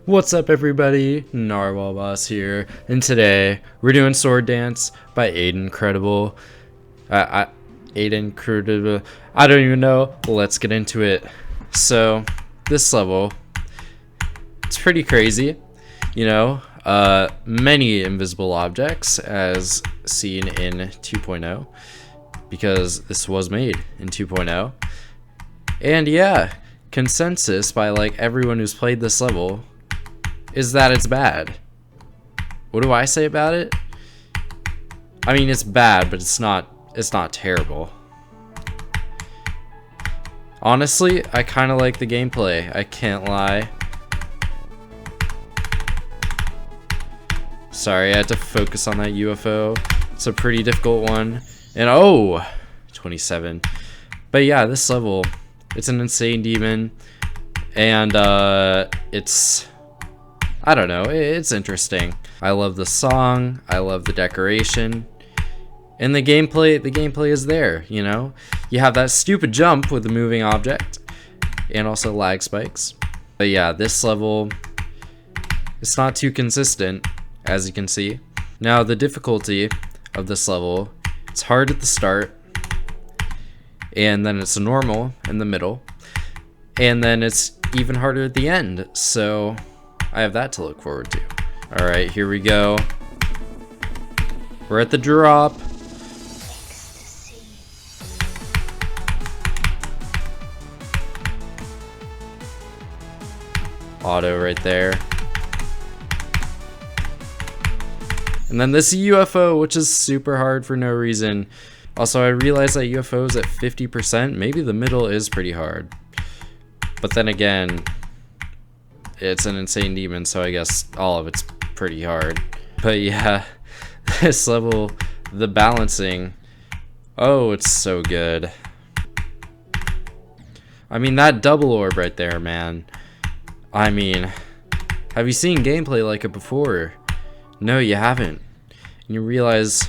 What's up everybody, Narwhal Boss here, and today we're doing Sword Dance by AIDANCRDBL. AIDANCRDBL, I don't even know, let's get into it. So, this level, it's pretty crazy, you know, many invisible objects as seen in 2.0, because this was made in 2.0, and yeah, consensus by like everyone who's played this level is that it's bad. What do I say about it? I mean, it's bad, but it's not terrible. Honestly, I kind of like the gameplay, I can't lie. Sorry, I had to focus on that UFO. It's a pretty difficult one. And oh, 27. But yeah, this level, it's an insane demon, and it's, I don't know, it's interesting. I love the song, I love the decoration, and the gameplay is there, you know? You have that stupid jump with the moving object, and also lag spikes. But yeah, this level, it's not too consistent, as you can see. Now, the difficulty of this level, it's hard at the start, and then it's normal in the middle, and then it's even harder at the end, so I have that to look forward to. Alright, here we go. We're at the drop. Auto right there. And then this UFO, which is super hard for no reason. Also, I realized that UFO is at 50%. Maybe the middle is pretty hard. But then again, it's an insane demon, so I guess all of it's pretty hard. But yeah, this level, the balancing, oh, it's so good. I mean, that double orb right there, man. I mean, have you seen gameplay like it before? No, you haven't. And you realize,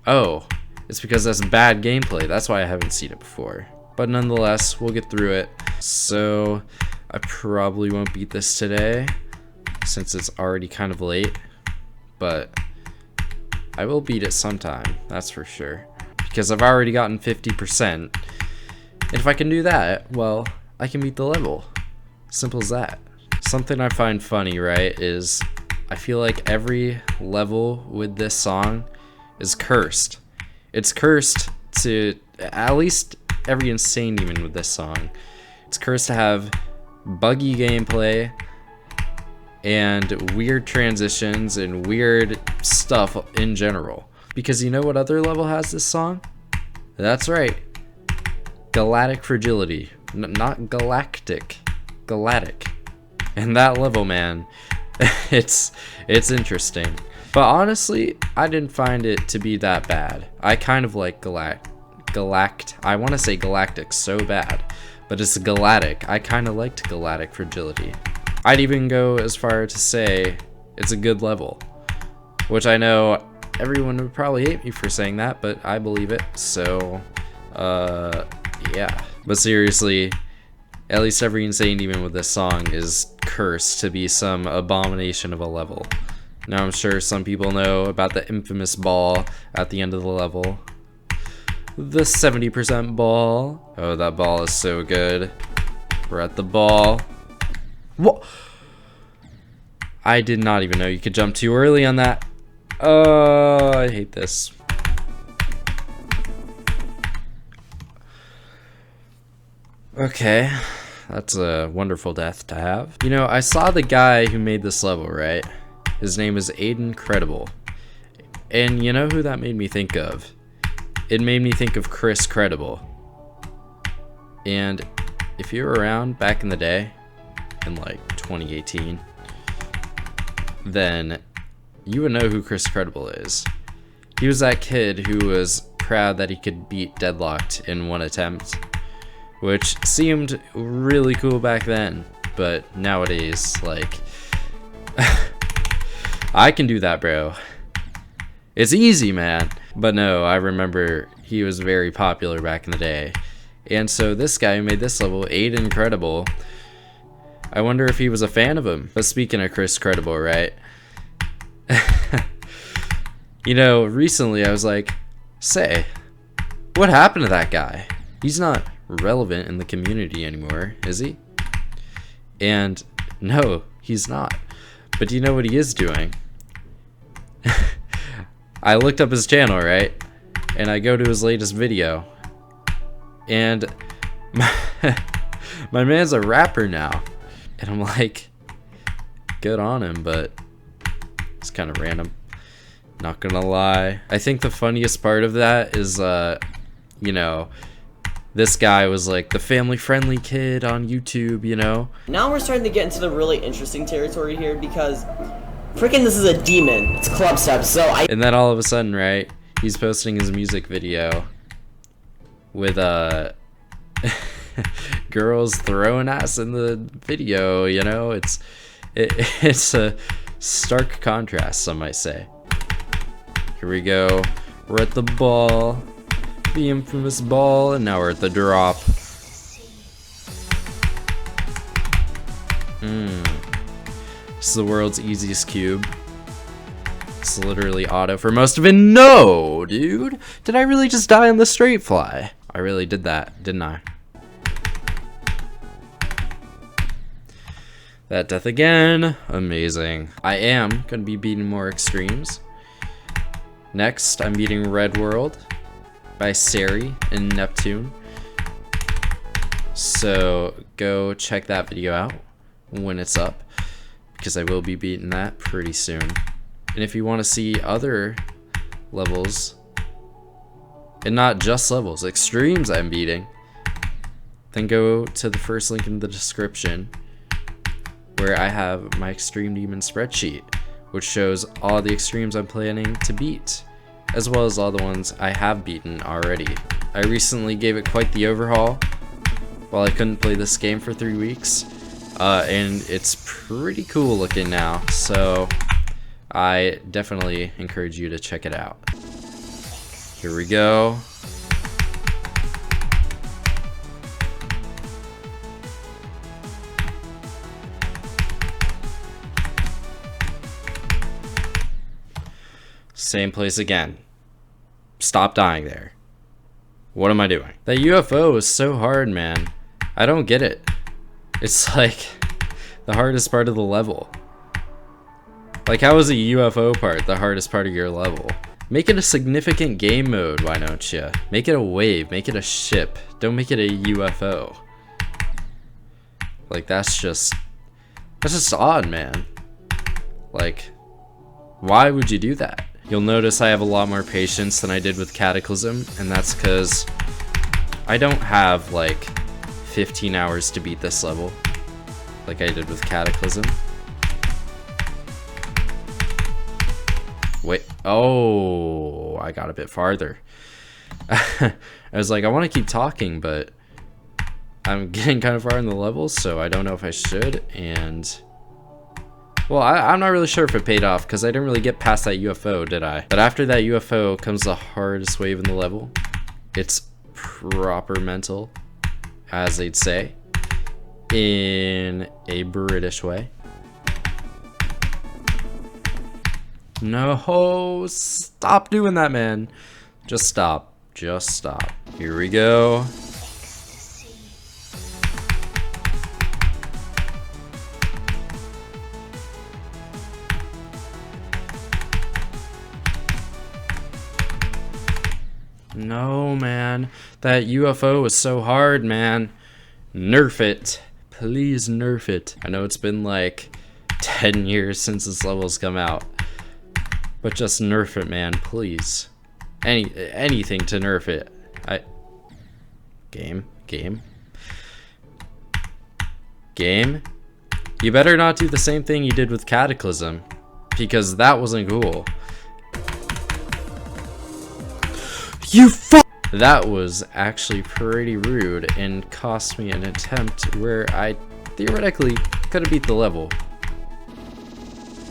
oh, it's because that's bad gameplay. That's why I haven't seen it before. But nonetheless, we'll get through it. So, I probably won't beat this today, since it's already kind of late. But I will beat it sometime, that's for sure. Because I've already gotten 50%. And if I can do that, well, I can beat the level. Simple as that. Something I find funny, right, is I feel like every level with this song is cursed. It's cursed to, at least every insane demon with this song, it's cursed to have buggy gameplay and weird transitions and weird stuff in general. Because you know what other level has this song? That's right, Galatic Fragility. Not Galactic, Galatic. And that level, man, it's interesting. But honestly, I didn't find it to be that bad. I kind of like I want to say Galactic so bad, but it's Galatic. I kind of liked Galatic Fragility. I'd even go as far to say it's a good level, which I know everyone would probably hate me for saying that, but I believe it, so yeah. But seriously, at least every insane demon with this song is cursed to be some abomination of a level. Now I'm sure some people know about the infamous ball at the end of the level. The 70% ball. Oh, that ball is so good. We're at the ball. What? I did not even know you could jump too early on that. Oh, I hate this. Okay, that's a wonderful death to have. You know, I saw the guy who made this level, right? His name is AIDANCRDBL. And you know who that made me think of? It made me think of Chris Credible. And if you were around back in the day, in like 2018, then you would know who Chris Credible is. He was that kid who was proud that he could beat Deadlocked in one attempt, which seemed really cool back then, but nowadays, like, I can do that, bro. It's easy, man. But no, I remember he was very popular back in the day. And so this guy who made this level, AIDANCRDBL, I wonder if he was a fan of him. But speaking of Chris Credible, right? You know, recently I was like, say, what happened to that guy? He's not relevant in the community anymore, is he? And no, he's not. But do you know what he is doing? I looked up his channel, right? And I go to his latest video. And my man's a rapper now. And I'm like, good on him, but it's kind of random. Not gonna lie. I think the funniest part of that is, you know, this guy was like the family-friendly kid on YouTube, you know? Now we're starting to get into the really interesting territory here because freaking this is a demon. It's club steps, so And then all of a sudden, right, he's posting his music video with, girls throwing ass in the video, you know? It's a stark contrast, some might say. Here we go. We're at the ball. The infamous ball, and now we're at the drop. This is the world's easiest cube. It's literally auto for most of it. No, dude! Did I really just die on the straight fly? I really did that, didn't I? That death again. Amazing. I am gonna be beating more extremes. Next, I'm beating Red World by Sari and Neptune. So go check that video out when it's up, because I will be beating that pretty soon. And if you want to see other levels, and not just levels, extremes I'm beating, then go to the first link in the description where I have my Extreme Demon spreadsheet, which shows all the extremes I'm planning to beat, as well as all the ones I have beaten already. I recently gave it quite the overhaul while I couldn't play this game for 3 weeks, and it's pretty cool looking now, so I definitely encourage you to check it out. Here we go. Same place again. Stop dying there. What am I doing? That UFO is so hard, man. I don't get it. It's like the hardest part of the level. Like, how is a UFO part the hardest part of your level? Make it a significant game mode, why don't you? Make it a wave, make it a ship. Don't make it a UFO. Like, that's just odd, man. Like, why would you do that? You'll notice I have a lot more patience than I did with Cataclysm, and that's because I don't have like 15 hours to beat this level like I did with Cataclysm. Wait, oh, I got a bit farther. I was like, I want to keep talking, but I'm getting kind of far in the level, so I don't know if I should, and well, I'm not really sure if it paid off, because I didn't really get past that UFO, did I? But after that UFO comes the hardest wave in the level. It's proper mental, as they'd say, in a British way. No, stop doing that, man. Just stop. Just stop. Here we go. No, man. That UFO is so hard, man. Nerf it. Please nerf it. I know it's been like 10 years since this level's come out, but just nerf it, man, please. Anything to nerf it. Game. You better not do the same thing you did with Cataclysm, because that wasn't cool. That was actually pretty rude and cost me an attempt where I theoretically could have beat the level.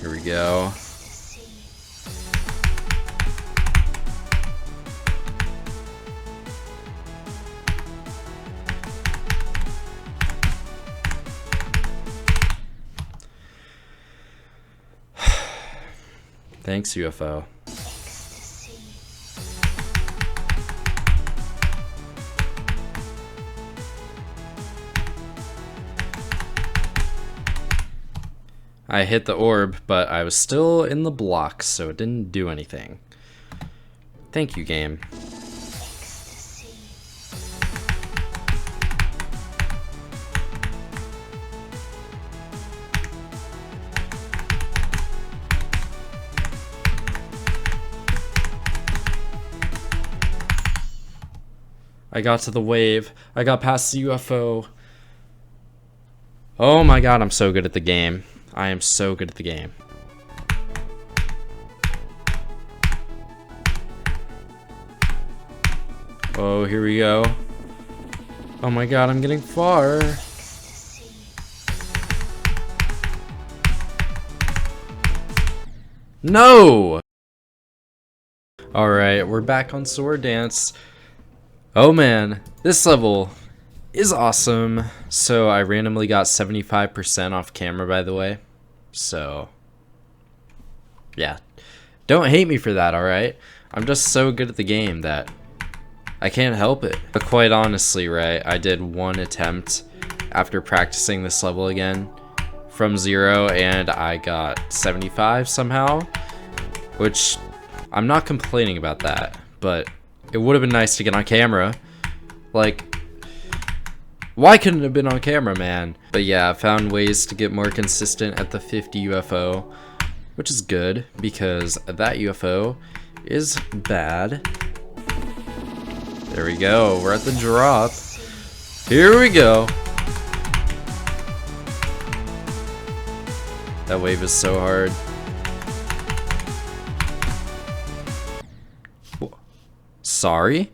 Here we go. Thanks, UFO. I hit the orb, but I was still in the blocks, so it didn't do anything. Thank you, game. I got to the wave. I got past the UFO. Oh my god, I'm so good at the game. I am so good at the game. Oh, here we go. Oh my god, I'm getting far. No! Alright, we're back on Sword Dance. Oh man, this level is awesome. So I randomly got 75% off camera, by the way. So yeah, don't hate me for that, alright? I'm just so good at the game that I can't help it. But quite honestly, right, I did one attempt after practicing this level again from 0 and I got 75 somehow, which I'm not complaining about that, but it would have been nice to get on camera. Like, why couldn't it have been on camera, man? But yeah, I found ways to get more consistent at the 50 UFO, which is good because that UFO is bad. There we go, we're at the drop. Here we go. That wave is so hard. Sorry?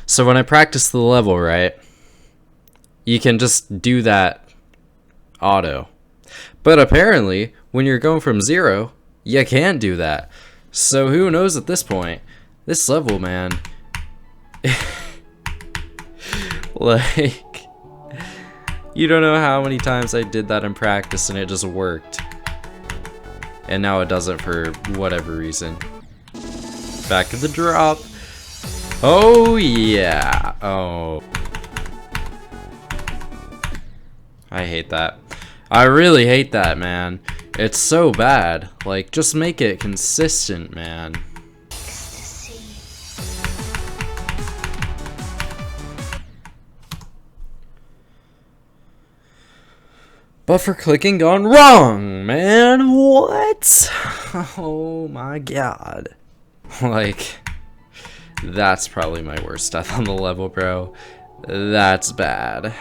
So when I practice the level, right, you can just do that auto. But apparently, when you're going from 0, you can't do that. So who knows at this point? This level, man. Like, you don't know how many times I did that in practice and it just worked. And now it doesn't for whatever reason. Back at the drop. Oh yeah. Oh. I hate that. I really hate that, man. It's so bad. Like, just make it consistent, man. Buffer clicking gone wrong, man. What? Oh my god. Like, that's probably my worst stuff on the level, bro. That's bad.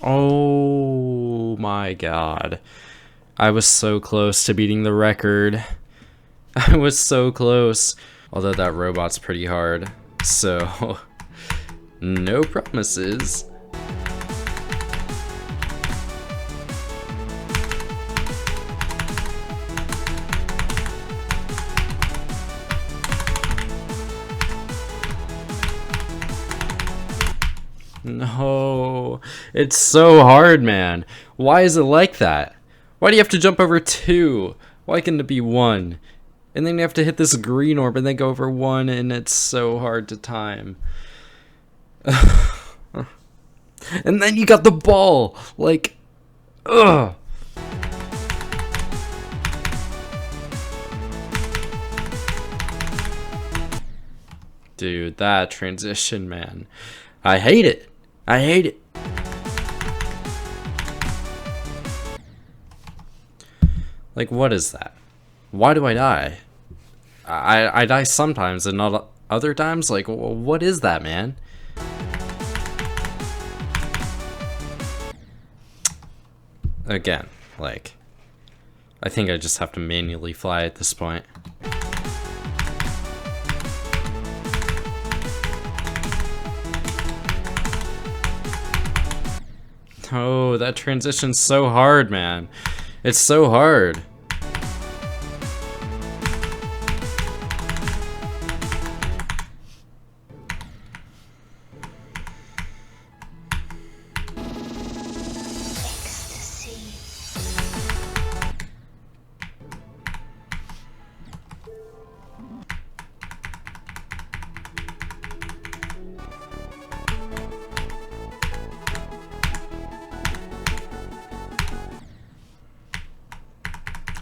Oh my god. I was so close to beating the record. I was so close. Although that robot's pretty hard. So, no promises. No, it's so hard, man. Why is it like that? Why do you have to jump over 2? Why can't it be 1? And then you have to hit this green orb and then go over 1, and it's so hard to time. And then you got the ball. Like, ugh. Dude, that transition, man. I hate it. I hate it. Like, what is that? Why do I die? I die sometimes and not other times? Like, what is that, man? Again, like, I think I just have to manually fly at this point. Oh, that transition's so hard, man. It's so hard.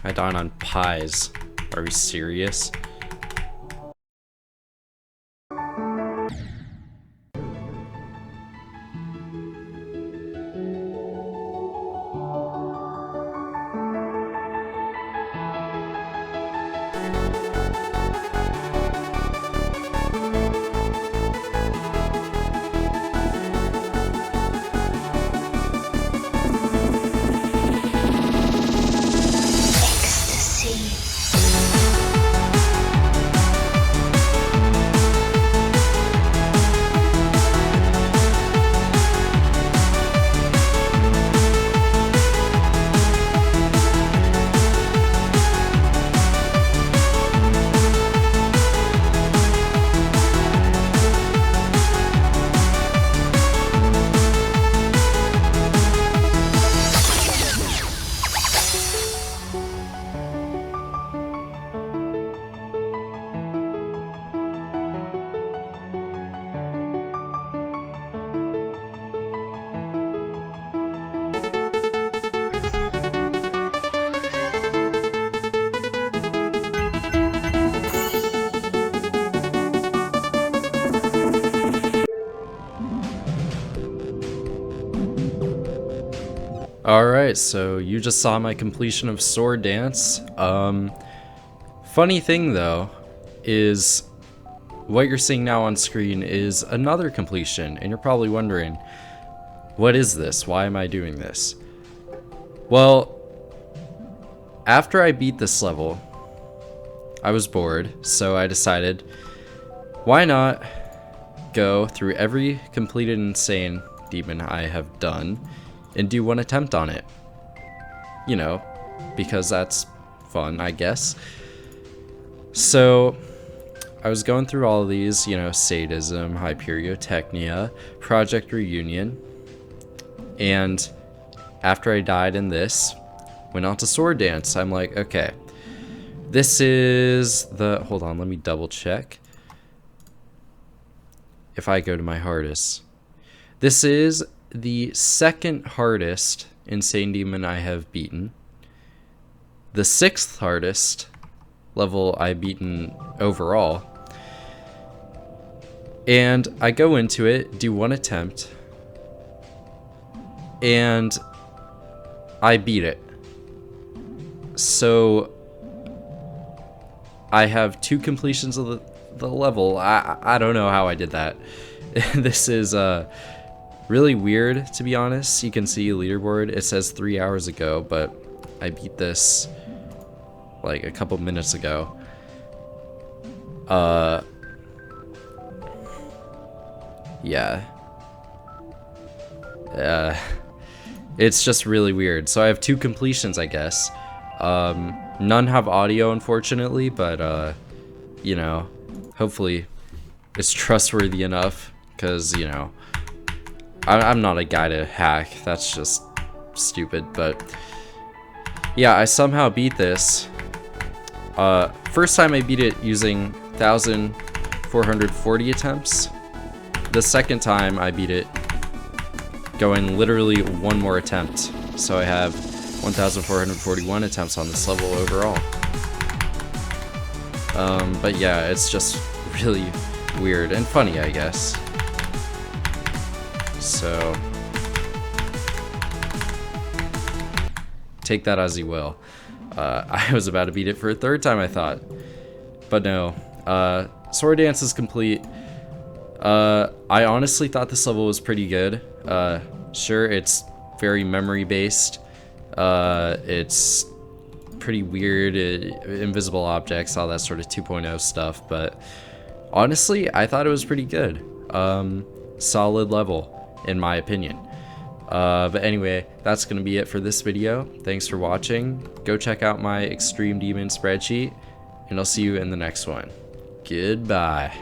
I died on pies. Are we serious? Alright, so you just saw my completion of Sword Dance. Funny thing though, is what you're seeing now on screen is another completion, and you're probably wondering, what is this? Why am I doing this? Well, after I beat this level, I was bored, so I decided, why not go through every completed insane demon I have done and do one attempt on it. You know, because that's fun, I guess. So I was going through all of these, you know, Sadism, Hyperiotechnia, Project Reunion, and after I died in this, went on to Sword Dance. I'm like, okay, this is the, hold on, let me double check. If I go to my hardest, this is the second hardest insane demon I have beaten, the 6th hardest level I've beaten overall, and I go into it, do one attempt, and I beat it. So I have 2 completions of the level. I don't know how I did that. This is really weird, to be honest. You can see a leaderboard. It says 3 hours ago, but I beat this like a couple minutes ago. Yeah. It's just really weird. So I have 2 completions, I guess. None have audio, unfortunately, but you know, hopefully it's trustworthy enough, because, you know, I'm not a guy to hack. That's just stupid. But yeah, I somehow beat this. First time I beat it using 1,440 attempts. The second time I beat it going literally one more attempt. So I have 1,441 attempts on this level overall. But yeah, it's just really weird and funny, I guess. So take that as you will. I was about to beat it for a 3rd time, I thought, but no. Sword Dance is complete. I honestly thought this level was pretty good. Sure, it's very memory based. It's pretty weird, invisible objects, all that sort of 2.0 stuff, but honestly, I thought it was pretty good. Solid level, in my opinion. But anyway, that's going to be it for this video. Thanks for watching. Go check out my Extreme Demon spreadsheet, and I'll see you in the next one. Goodbye.